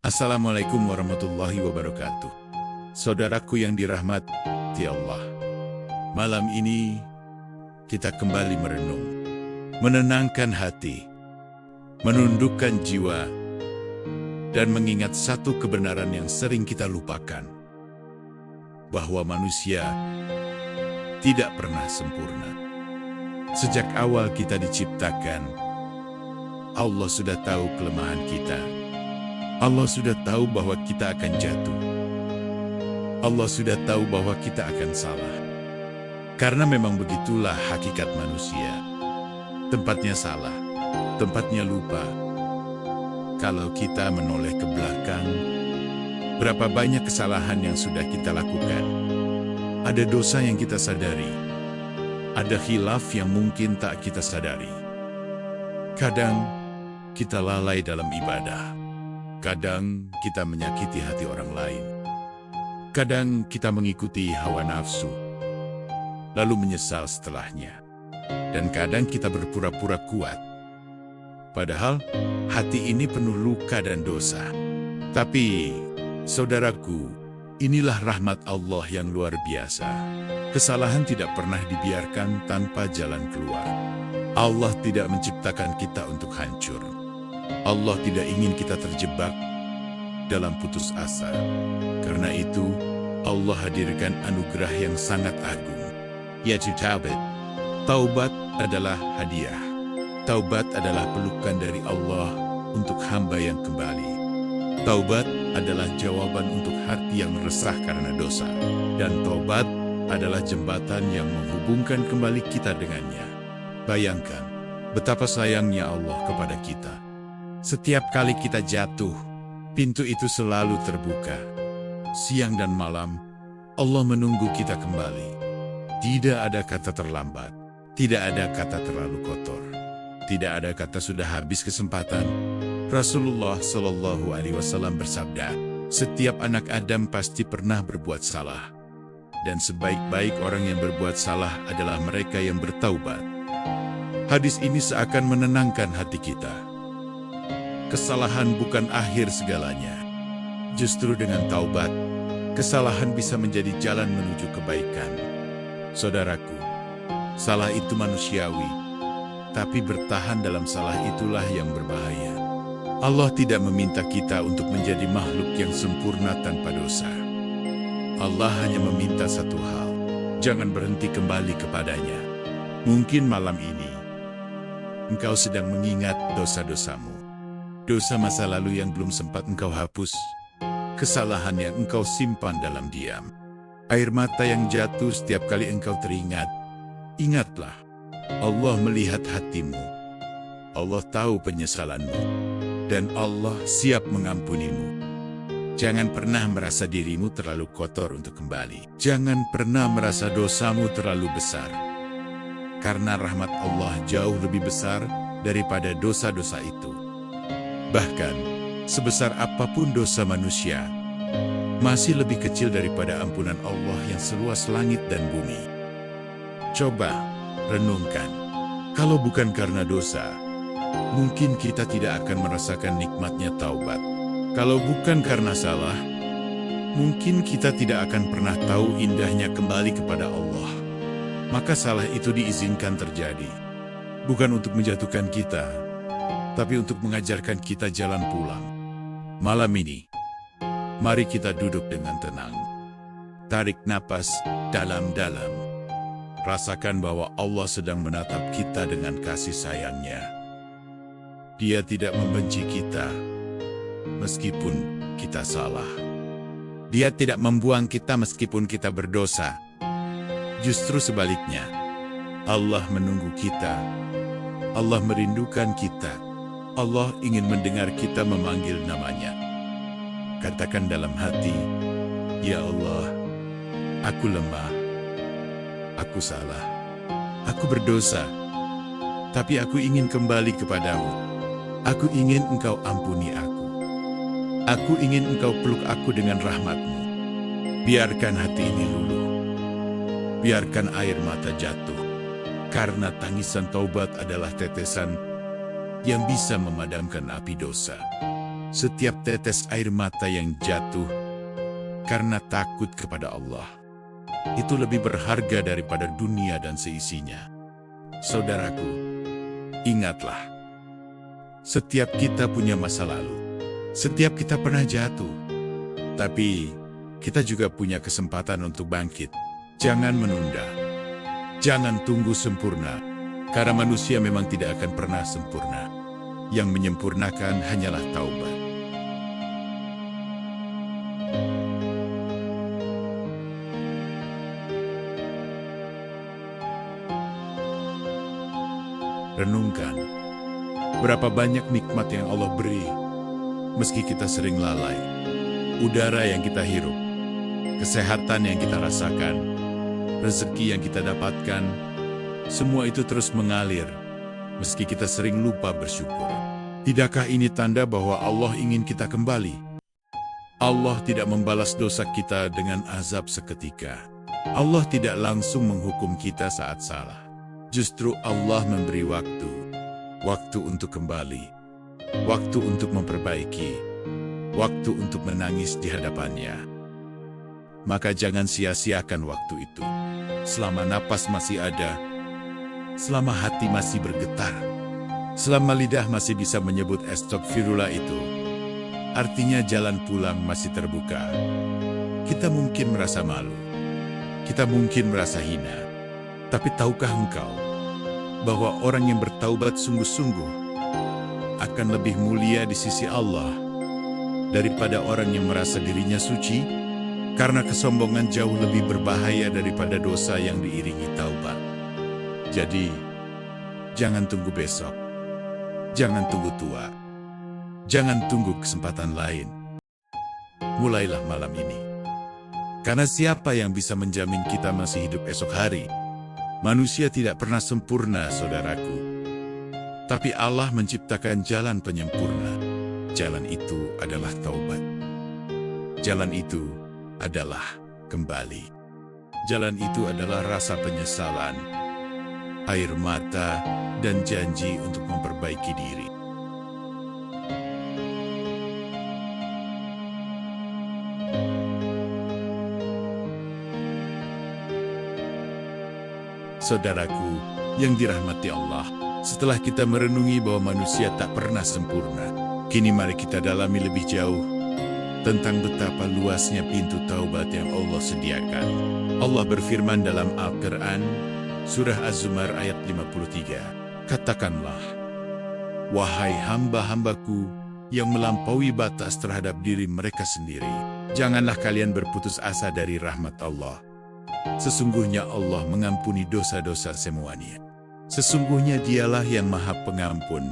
Assalamualaikum warahmatullahi wabarakatuh. Saudaraku yang dirahmati Allah, malam ini kita kembali merenung, menenangkan hati, menundukkan jiwa, dan mengingat satu kebenaran yang sering kita lupakan, bahwa manusia tidak pernah sempurna. Sejak awal kita diciptakan, Allah sudah tahu kelemahan kita. Allah sudah tahu bahwa kita akan jatuh. Allah sudah tahu bahwa kita akan salah. Karena memang begitulah hakikat manusia. Tempatnya salah, tempatnya lupa. Kalau kita menoleh ke belakang, berapa banyak kesalahan yang sudah kita lakukan. Ada dosa yang kita sadari. Ada khilaf yang mungkin tak kita sadari. Kadang kita lalai dalam ibadah. Kadang kita menyakiti hati orang lain. Kadang kita mengikuti hawa nafsu, lalu menyesal setelahnya. Dan kadang kita berpura-pura kuat. Padahal hati ini penuh luka dan dosa. Tapi, saudaraku, inilah rahmat Allah yang luar biasa. Kesalahan tidak pernah dibiarkan tanpa jalan keluar. Allah tidak menciptakan kita untuk hancur. Allah tidak ingin kita terjebak dalam putus asa. Karena itu, Allah hadirkan anugerah yang sangat agung, yaitu taubat. Taubat adalah hadiah. Taubat adalah pelukan dari Allah untuk hamba yang kembali. Taubat adalah jawaban untuk hati yang resah karena dosa. Dan taubat adalah jembatan yang menghubungkan kembali kita dengannya. Bayangkan betapa sayangnya Allah kepada kita. Setiap kali kita jatuh, pintu itu selalu terbuka. Siang dan malam, Allah menunggu kita kembali. Tidak ada kata terlambat, tidak ada kata terlalu kotor, tidak ada kata sudah habis kesempatan. Rasulullah Shallallahu Alaihi Wasallam bersabda, setiap anak Adam pasti pernah berbuat salah. Dan sebaik-baik orang yang berbuat salah adalah mereka yang bertaubat. Hadis ini seakan menenangkan hati kita. Kesalahan bukan akhir segalanya. Justru dengan taubat, kesalahan bisa menjadi jalan menuju kebaikan. Saudaraku, salah itu manusiawi, tapi bertahan dalam salah itulah yang berbahaya. Allah tidak meminta kita untuk menjadi makhluk yang sempurna tanpa dosa. Allah hanya meminta satu hal, jangan berhenti kembali kepadanya. Mungkin malam ini, engkau sedang mengingat dosa-dosamu. Dosa masa lalu yang belum sempat engkau hapus, kesalahan yang engkau simpan dalam diam, air mata yang jatuh setiap kali engkau teringat. Ingatlah, Allah melihat hatimu, Allah tahu penyesalanmu, dan Allah siap mengampunimu. Jangan pernah merasa dirimu terlalu kotor untuk kembali. Jangan pernah merasa dosamu terlalu besar, karena rahmat Allah jauh lebih besar daripada dosa-dosa itu. Bahkan, sebesar apapun dosa manusia, masih lebih kecil daripada ampunan Allah yang seluas langit dan bumi. Coba renungkan, kalau bukan karena dosa, mungkin kita tidak akan merasakan nikmatnya taubat. Kalau bukan karena salah, mungkin kita tidak akan pernah tahu indahnya kembali kepada Allah. Maka salah itu diizinkan terjadi, bukan untuk menjatuhkan kita, tapi untuk mengajarkan kita jalan pulang. Malam ini, mari kita duduk dengan tenang. Tarik napas dalam-dalam. Rasakan bahwa Allah sedang menatap kita dengan kasih sayangnya. Dia tidak membenci kita, meskipun kita salah. Dia tidak membuang kita meskipun kita berdosa. Justru sebaliknya, Allah menunggu kita. Allah merindukan kita. Allah ingin mendengar kita memanggil namanya. Katakan dalam hati, ya Allah, aku lemah, aku salah, aku berdosa, tapi aku ingin kembali kepadamu. Aku ingin engkau ampuni aku. Aku ingin engkau peluk aku dengan rahmatmu. Biarkan hati ini luluh. Biarkan air mata jatuh. Karena tangisan taubat adalah tetesan yang bisa memadamkan api dosa. Setiap tetes air mata yang jatuh karena takut kepada Allah, itu lebih berharga daripada dunia dan seisinya. Saudaraku, ingatlah, setiap kita punya masa lalu. Setiap kita pernah jatuh. Tapi, kita juga punya kesempatan untuk bangkit. Jangan menunda. Jangan tunggu sempurna. Karena manusia memang tidak akan pernah sempurna. Yang menyempurnakan hanyalah taubat. Renungkan, berapa banyak nikmat yang Allah beri, meski kita sering lalai. Udara yang kita hirup, kesehatan yang kita rasakan, rezeki yang kita dapatkan, semua itu terus mengalir, meski kita sering lupa bersyukur. Tidakkah ini tanda bahwa Allah ingin kita kembali? Allah tidak membalas dosa kita dengan azab seketika. Allah tidak langsung menghukum kita saat salah. Justru Allah memberi waktu untuk kembali, waktu untuk memperbaiki, waktu untuk menangis di hadapannya. Maka jangan sia-siakan waktu itu. Selama napas masih ada, selama hati masih bergetar, selama lidah masih bisa menyebut astagfirullah itu, artinya jalan pulang masih terbuka. Kita mungkin merasa malu, kita mungkin merasa hina. Tapi tahukah engkau bahwa orang yang bertaubat sungguh-sungguh akan lebih mulia di sisi Allah daripada orang yang merasa dirinya suci? Karena kesombongan jauh lebih berbahaya daripada dosa yang diiringi taubat. Jadi, jangan tunggu besok. Jangan tunggu tua. Jangan tunggu kesempatan lain. Mulailah malam ini. Karena siapa yang bisa menjamin kita masih hidup esok hari? Manusia tidak pernah sempurna, saudaraku. Tapi Allah menciptakan jalan penyempurna. Jalan itu adalah taubat. Jalan itu adalah kembali. Jalan itu adalah rasa penyesalan, air mata, dan janji untuk memperbaiki diri. Saudaraku yang dirahmati Allah, setelah kita merenungi bahwa manusia tak pernah sempurna, kini mari kita dalami lebih jauh tentang betapa luasnya pintu taubat yang Allah sediakan. Allah berfirman dalam Al-Quran, Surah Az-Zumar ayat 53, katakanlah, wahai hamba-hambaku yang melampaui batas terhadap diri mereka sendiri, janganlah kalian berputus asa dari rahmat Allah. Sesungguhnya Allah mengampuni dosa-dosa semuanya. Sesungguhnya Dialah yang Maha Pengampun,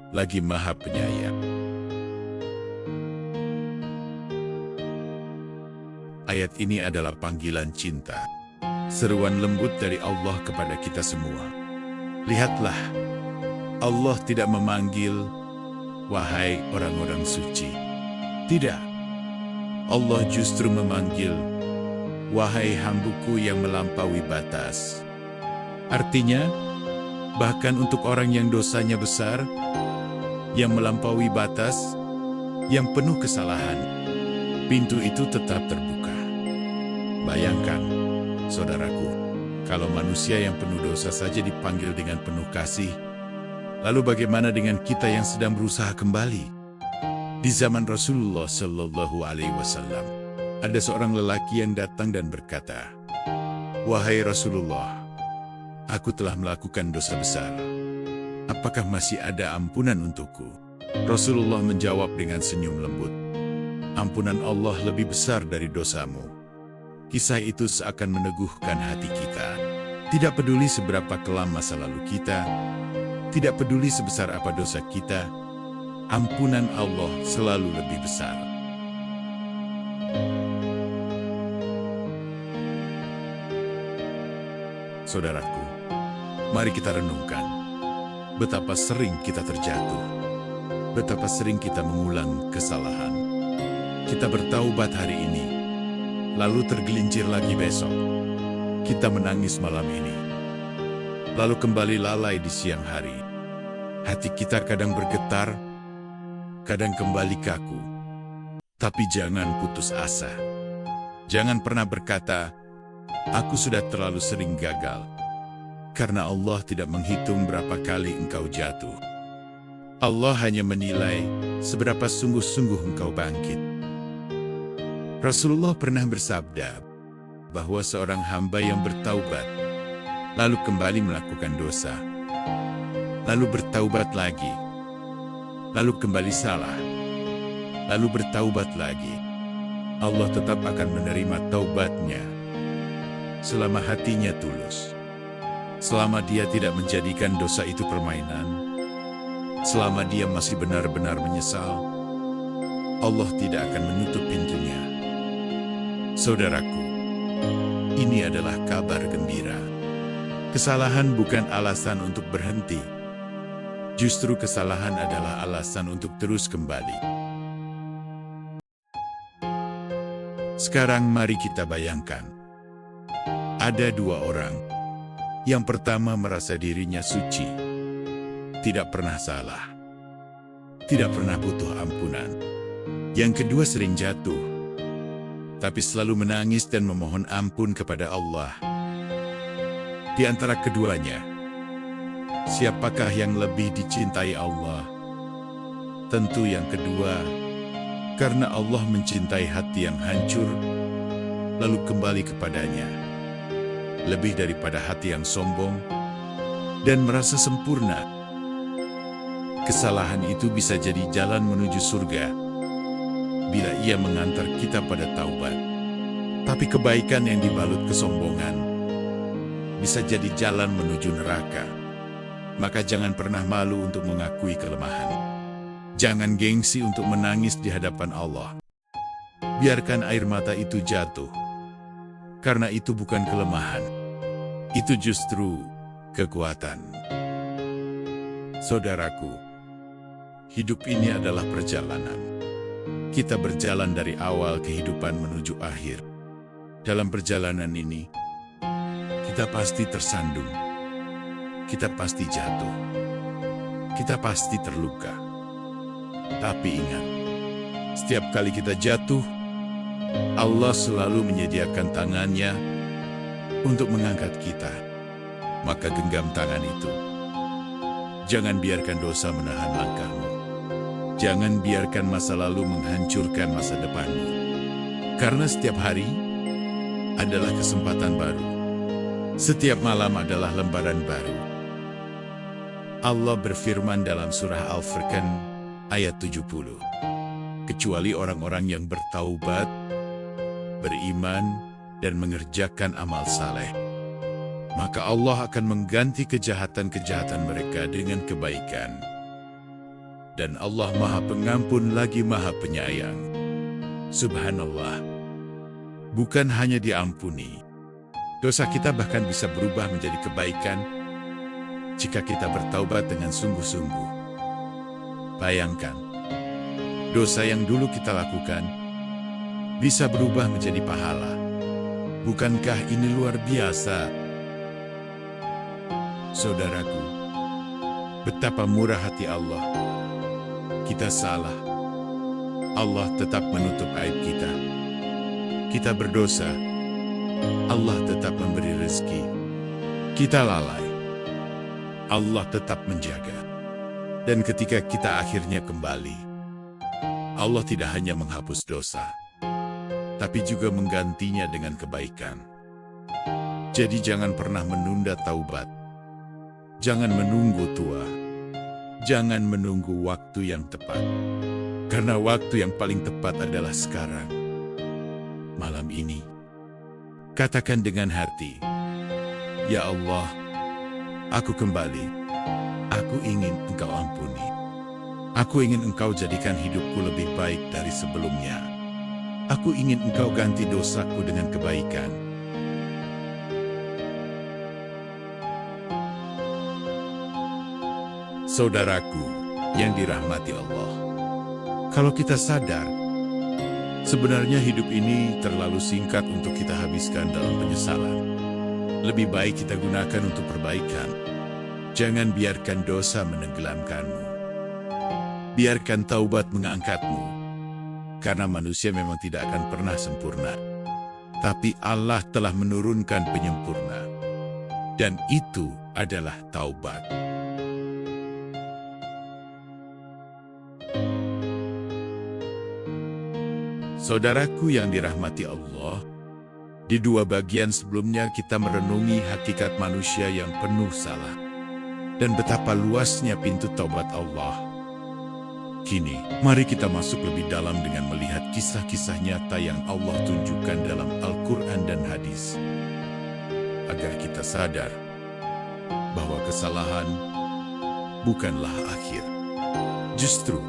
lagi Maha Penyayang. Ayat ini adalah panggilan cinta, seruan lembut dari Allah kepada kita semua. Lihatlah, Allah tidak memanggil, wahai orang-orang suci. Tidak, Allah justru memanggil, wahai hambuku yang melampaui batas. Artinya, bahkan untuk orang yang dosanya besar, yang melampaui batas, yang penuh kesalahan, pintu itu tetap terbuka. Bayangkan, saudaraku, kalau manusia yang penuh dosa saja dipanggil dengan penuh kasih, lalu bagaimana dengan kita yang sedang berusaha kembali? Di zaman Rasulullah Shallallahu Alaihi Wasallam, ada seorang lelaki yang datang dan berkata, wahai Rasulullah, aku telah melakukan dosa besar. Apakah masih ada ampunan untukku? Rasulullah menjawab dengan senyum lembut, ampunan Allah lebih besar dari dosamu. Kisah itu seakan meneguhkan hati kita. Tidak peduli seberapa kelam masa lalu kita, tidak peduli sebesar apa dosa kita, ampunan Allah selalu lebih besar. Saudaraku, mari kita renungkan betapa sering kita terjatuh, betapa sering kita mengulang kesalahan. Kita bertaubat hari ini, lalu tergelincir lagi besok. Kita menangis malam ini, lalu kembali lalai di siang hari. Hati kita kadang bergetar, kadang kembali kaku. Tapi jangan putus asa. Jangan pernah berkata, "Aku sudah terlalu sering gagal." Karena Allah tidak menghitung berapa kali engkau jatuh. Allah hanya menilai seberapa sungguh-sungguh engkau bangkit. Rasulullah pernah bersabda bahwa seorang hamba yang bertaubat, lalu kembali melakukan dosa, lalu bertaubat lagi, lalu kembali salah, lalu bertaubat lagi, Allah tetap akan menerima taubatnya selama hatinya tulus. Selama dia tidak menjadikan dosa itu permainan, selama dia masih benar-benar menyesal, Allah tidak akan menutup pintunya. Saudaraku, ini adalah kabar gembira. Kesalahan bukan alasan untuk berhenti. Justru kesalahan adalah alasan untuk terus kembali. Sekarang mari kita bayangkan. Ada dua orang. Yang pertama merasa dirinya suci, tidak pernah salah, tidak pernah butuh ampunan. Yang kedua sering jatuh, tapi selalu menangis dan memohon ampun kepada Allah. Di antara keduanya, siapakah yang lebih dicintai Allah? Tentu yang kedua, karena Allah mencintai hati yang hancur, lalu kembali kepadanya. Lebih daripada hati yang sombong dan merasa sempurna. Kesalahan itu bisa jadi jalan menuju surga bila ia mengantar kita pada taubat. Tapi kebaikan yang dibalut kesombongan bisa jadi jalan menuju neraka. Maka jangan pernah malu untuk mengakui kelemahan. Jangan gengsi untuk menangis di hadapan Allah. Biarkan air mata itu jatuh. Karena itu bukan kelemahan. Itu justru kekuatan. Saudaraku, hidup ini adalah perjalanan. Kita berjalan dari awal kehidupan menuju akhir. Dalam perjalanan ini, kita pasti tersandung. Kita pasti jatuh. Kita pasti terluka. Tapi ingat, setiap kali kita jatuh, Allah selalu menyediakan tangannya untuk mengangkat kita. Maka genggam tangan itu. Jangan biarkan dosa menahan langkahmu. Jangan biarkan masa lalu menghancurkan masa depanmu. Karena setiap hari adalah kesempatan baru. Setiap malam adalah lembaran baru. Allah berfirman dalam surah Al-Furqan ayat 70. Kecuali orang-orang yang bertaubat, beriman, dan mengerjakan amal saleh, maka Allah akan mengganti kejahatan-kejahatan mereka dengan kebaikan. Dan Allah Maha Pengampun lagi Maha Penyayang. Subhanallah. Bukan hanya diampuni, dosa kita bahkan bisa berubah menjadi kebaikan jika kita bertaubat dengan sungguh-sungguh. Bayangkan, dosa yang dulu kita lakukan bisa berubah menjadi pahala. Bukankah ini luar biasa? Saudaraku, betapa murah hati Allah. Kita salah, Allah tetap menutup aib kita. Kita berdosa, Allah tetap memberi rezeki. Kita lalai, Allah tetap menjaga. Dan ketika kita akhirnya kembali, Allah tidak hanya menghapus dosa, tapi juga menggantinya dengan kebaikan. Jadi jangan pernah menunda taubat. Jangan menunggu tua. Jangan menunggu waktu yang tepat. Karena waktu yang paling tepat adalah sekarang. Malam ini, katakan dengan hati, "Ya Allah, aku kembali. Aku ingin Engkau ampuni. Aku ingin Engkau jadikan hidupku lebih baik dari sebelumnya. Aku ingin Engkau ganti dosaku dengan kebaikan." Saudaraku yang dirahmati Allah, kalau kita sadar, sebenarnya hidup ini terlalu singkat untuk kita habiskan dalam penyesalan. Lebih baik kita gunakan untuk perbaikan. Jangan biarkan dosa menenggelamkanmu. biarkan taubat mengangkatmu. Karena manusia memang tidak akan pernah sempurna. Tapi Allah telah menurunkan penyempurna. Dan itu adalah taubat. Saudaraku yang dirahmati Allah, di dua bagian sebelumnya kita merenungi hakikat manusia yang penuh salah dan betapa luasnya pintu taubat Allah. Kini, mari kita masuk lebih dalam dengan melihat kisah-kisah nyata yang Allah tunjukkan dalam Al-Quran dan hadis, agar kita sadar bahwa kesalahan bukanlah akhir. Justru,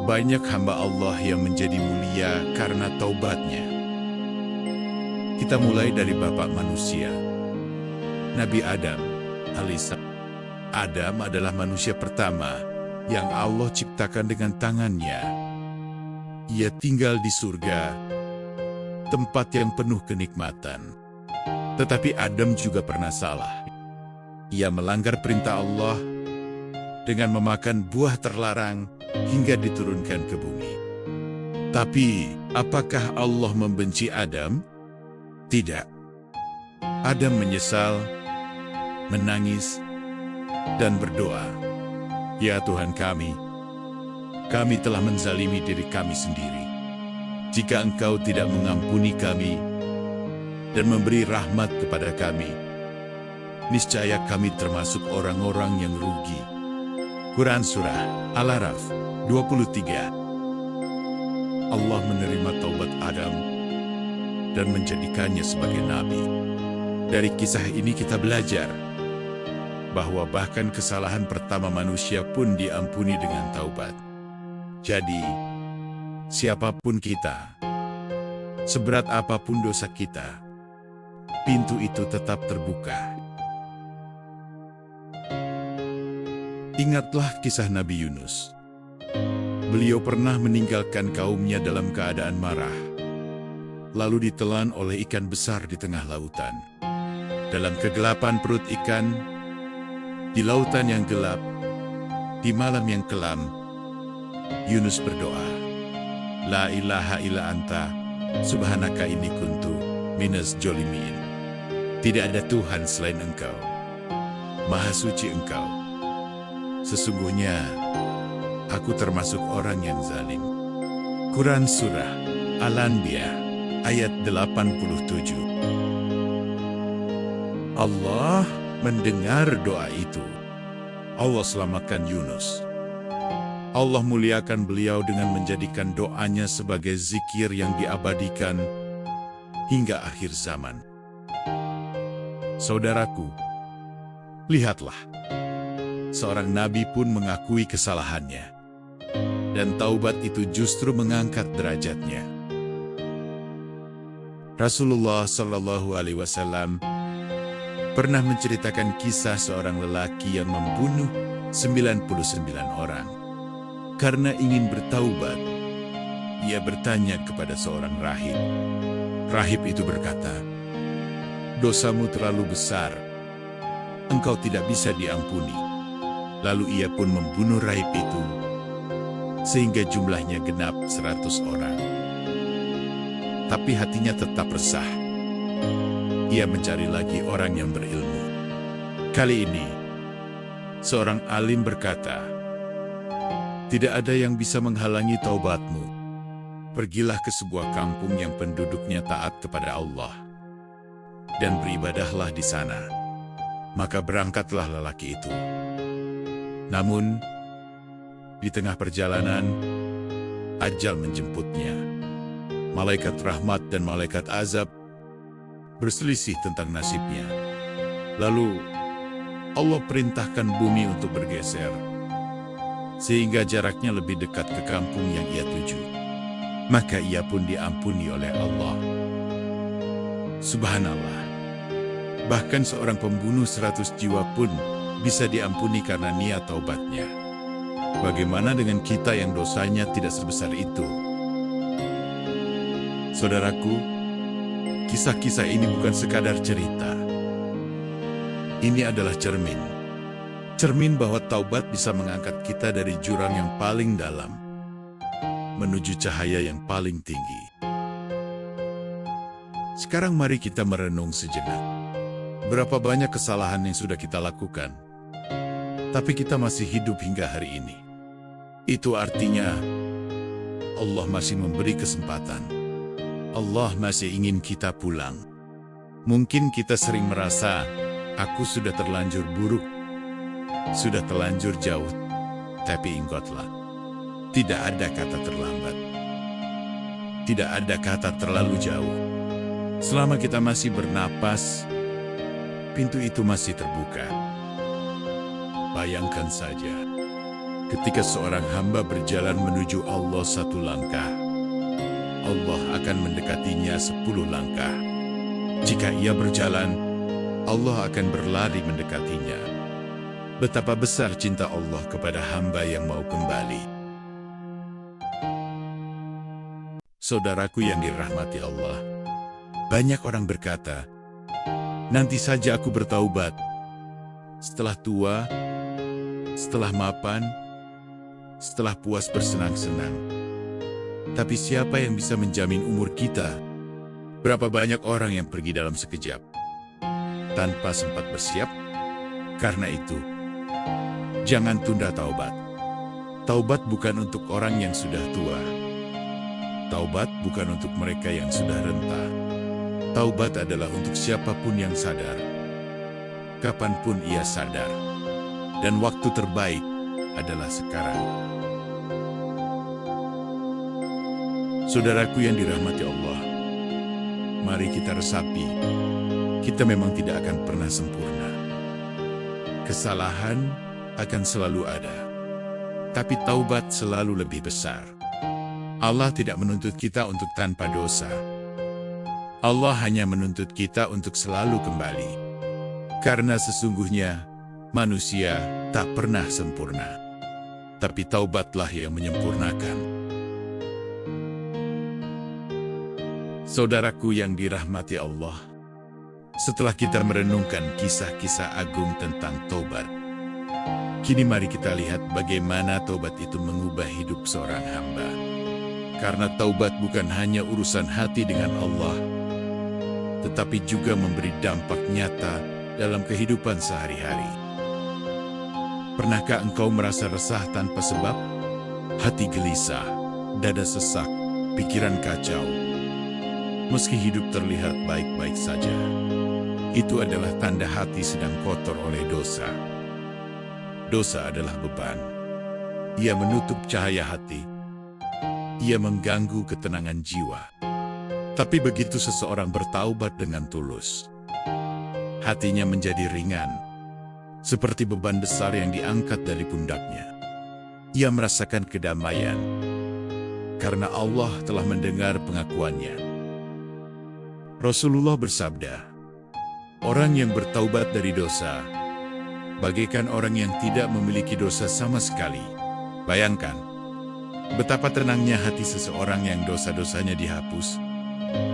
banyak hamba Allah yang menjadi mulia karena taubatnya. Kita mulai dari bapak manusia, Nabi Adam alaihissalam. Adam adalah manusia pertama yang Allah ciptakan dengan tangannya. Ia tinggal di surga, tempat yang penuh kenikmatan. Tetapi Adam juga pernah salah. Ia melanggar perintah Allah dengan memakan buah terlarang hingga diturunkan ke bumi. Tapi, apakah Allah membenci Adam? Tidak. Adam menyesal, menangis, dan berdoa, "Ya Tuhan kami telah menzalimi diri kami sendiri. Jika Engkau tidak mengampuni kami dan memberi rahmat kepada kami, niscaya kami termasuk orang-orang yang rugi." Quran Surah Al-A'raf 23. Allah menerima taubat Adam dan menjadikannya sebagai nabi. Dari kisah ini kita belajar bahwa bahkan kesalahan pertama manusia pun diampuni dengan taubat. Jadi, siapapun kita, seberat apapun dosa kita, pintu itu tetap terbuka. Ingatlah kisah Nabi Yunus. Beliau pernah meninggalkan kaumnya dalam keadaan marah, lalu ditelan oleh ikan besar di tengah lautan. Dalam kegelapan perut ikan, di lautan yang gelap, di malam yang kelam, Yunus berdoa, "La ilaha illa anta, subhanaka inni kuntu minaz jolimin." Tidak ada Tuhan selain Engkau. Maha suci Engkau. Sesungguhnya, aku termasuk orang yang zalim. Quran Surah Al-Anbiya ayat 87. Allah mendengar doa itu. Allah selamatkan Yunus. Allah muliakan beliau dengan menjadikan doanya sebagai zikir yang diabadikan hingga akhir zaman. Saudaraku, lihatlah. Seorang nabi pun mengakui kesalahannya. Dan taubat itu justru mengangkat derajatnya. Rasulullah Shallallahu Alaihi Wasallam pernah menceritakan kisah seorang lelaki yang membunuh 99 orang. Karena ingin bertaubat, ia bertanya kepada seorang rahib. Rahib itu berkata, "Dosamu terlalu besar, engkau tidak bisa diampuni." Lalu ia pun membunuh rahib itu, sehingga jumlahnya genap 100 orang. Tapi hatinya tetap resah. Ia mencari lagi orang yang berilmu. Kali ini, seorang alim berkata, "Tidak ada yang bisa menghalangi taubatmu. Pergilah ke sebuah kampung yang penduduknya taat kepada Allah, dan beribadahlah di sana." Maka berangkatlah lelaki itu. Namun, di tengah perjalanan, ajal menjemputnya. Malaikat rahmat dan malaikat azab berselisih tentang nasibnya. Lalu, Allah perintahkan bumi untuk bergeser, sehingga jaraknya lebih dekat ke kampung yang ia tuju. Maka ia pun diampuni oleh Allah. Subhanallah. Bahkan seorang pembunuh 100 jiwa pun bisa diampuni karena niat taubatnya. Bagaimana dengan kita yang dosanya tidak sebesar itu? Saudaraku, kisah-kisah ini bukan sekadar cerita. Ini adalah cermin. Cermin bahwa taubat bisa mengangkat kita dari jurang yang paling dalam menuju cahaya yang paling tinggi. Sekarang mari kita merenung sejenak. Berapa banyak kesalahan yang sudah kita lakukan, tapi kita masih hidup hingga hari ini. Itu artinya Allah masih memberi kesempatan. Allah masih ingin kita pulang. Mungkin kita sering merasa, aku sudah terlanjur buruk, sudah terlanjur jauh. Tapi ingatlah, tidak ada kata terlambat. Tidak ada kata terlalu jauh. Selama kita masih bernapas, pintu itu masih terbuka. Bayangkan saja, ketika seorang hamba berjalan menuju Allah 1 langkah, Allah akan mendekatinya 10 langkah. Jika ia berjalan, Allah akan berlari mendekatinya. Betapa besar cinta Allah kepada hamba yang mau kembali. Saudaraku yang dirahmati Allah, banyak orang berkata, nanti saja aku bertaubat. Setelah tua, setelah mapan, setelah puas bersenang-senang. Tapi siapa yang bisa menjamin umur kita? Berapa banyak orang yang pergi dalam sekejap, tanpa sempat bersiap? Karena itu, jangan tunda taubat. Taubat bukan untuk orang yang sudah tua. Taubat bukan untuk mereka yang sudah renta. Taubat adalah untuk siapapun yang sadar. Kapanpun ia sadar. Dan waktu terbaik adalah sekarang. Saudaraku yang dirahmati Allah, mari kita resapi. Kita memang tidak akan pernah sempurna. Kesalahan akan selalu ada. Tapi taubat selalu lebih besar. Allah tidak menuntut kita untuk tanpa dosa. Allah hanya menuntut kita untuk selalu kembali. Karena sesungguhnya manusia tak pernah sempurna. Tapi taubatlah yang menyempurnakan. Saudaraku yang dirahmati Allah, setelah kita merenungkan kisah-kisah agung tentang taubat, kini mari kita lihat bagaimana taubat itu mengubah hidup seorang hamba. Karena taubat bukan hanya urusan hati dengan Allah, tetapi juga memberi dampak nyata dalam kehidupan sehari-hari. Pernahkah engkau merasa resah tanpa sebab? Hati gelisah, dada sesak, pikiran kacau. Meski hidup terlihat baik-baik saja, itu adalah tanda hati sedang kotor oleh dosa. Dosa adalah beban. Ia menutup cahaya hati. Ia mengganggu ketenangan jiwa. Tapi begitu seseorang bertaubat dengan tulus, hatinya menjadi ringan, seperti beban besar yang diangkat dari pundaknya. Ia merasakan kedamaian, karena Allah telah mendengar pengakuannya. Rasulullah bersabda, orang yang bertaubat dari dosa, bagaikan orang yang tidak memiliki dosa sama sekali. Bayangkan, betapa tenangnya hati seseorang yang dosa-dosanya dihapus,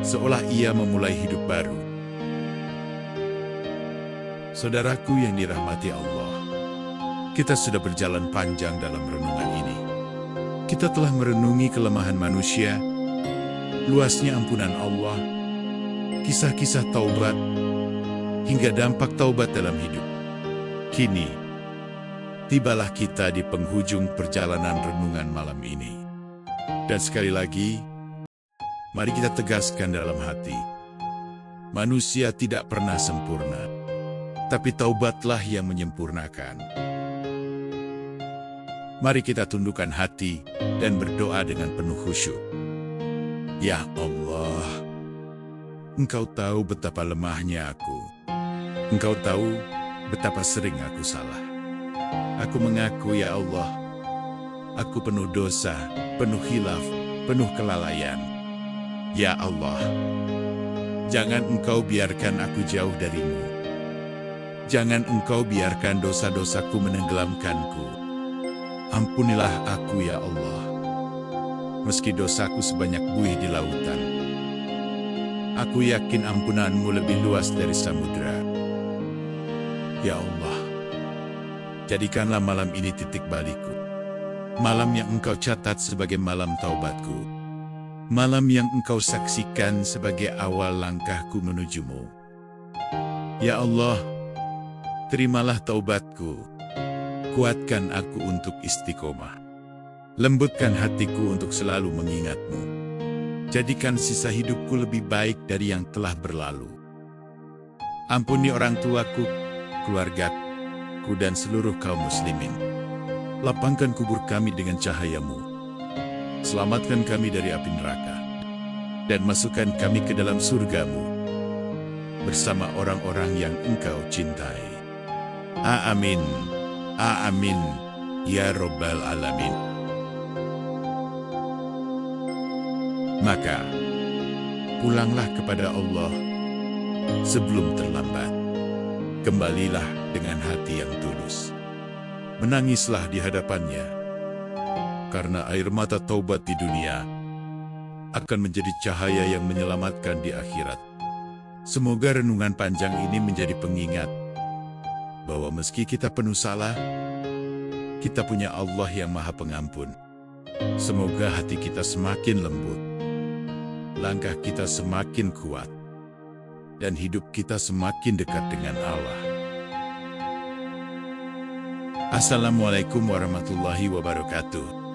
seolah ia memulai hidup baru. Saudaraku yang dirahmati Allah, kita sudah berjalan panjang dalam renungan ini. Kita telah merenungi kelemahan manusia, luasnya ampunan Allah, kisah-kisah taubat, hingga dampak taubat dalam hidup. Kini, tibalah kita di penghujung perjalanan renungan malam ini. Dan sekali lagi, mari kita tegaskan dalam hati, manusia tidak pernah sempurna, tapi taubatlah yang menyempurnakan. Mari kita tundukkan hati dan berdoa dengan penuh khusyuk. Ya Allah, Engkau tahu betapa lemahnya aku. Engkau tahu betapa sering aku salah. Aku mengaku, ya Allah, aku penuh dosa, penuh khilaf, penuh kelalaian. Ya Allah, jangan Engkau biarkan aku jauh darimu. Jangan Engkau biarkan dosa-dosaku menenggelamkanku. Ampunilah aku, ya Allah. Meski dosaku sebanyak buih di lautan, aku yakin ampunan-Mu lebih luas dari samudera. Ya Allah, Jadikanlah malam ini titik balikku. Malam yang Engkau catat sebagai malam taubatku. Malam yang Engkau saksikan sebagai awal langkahku menujumu. Ya Allah, terimalah taubatku. Kuatkan aku untuk istiqomah. Lembutkan hatiku untuk selalu mengingat-Mu. Jadikan sisa hidupku lebih baik dari yang telah berlalu. Ampuni orang tuaku, keluargaku, dan seluruh kaum muslimin. Lapangkan kubur kami dengan cahaya-Mu. Selamatkan kami dari api neraka. Dan masukkan kami ke dalam surga-Mu. Bersama orang-orang yang Engkau cintai. Amin. Amin. Ya Rabbal Alamin. Maka, pulanglah kepada Allah sebelum terlambat. Kembalilah dengan hati yang tulus. Menangislah di hadapannya, karena air mata taubat di dunia akan menjadi cahaya yang menyelamatkan di akhirat. Semoga renungan panjang ini menjadi pengingat bahwa meski kita penuh salah, kita punya Allah yang Maha Pengampun. Semoga hati kita semakin lembut, langkah kita semakin kuat, dan hidup kita semakin dekat dengan Allah. Assalamualaikum warahmatullahi wabarakatuh.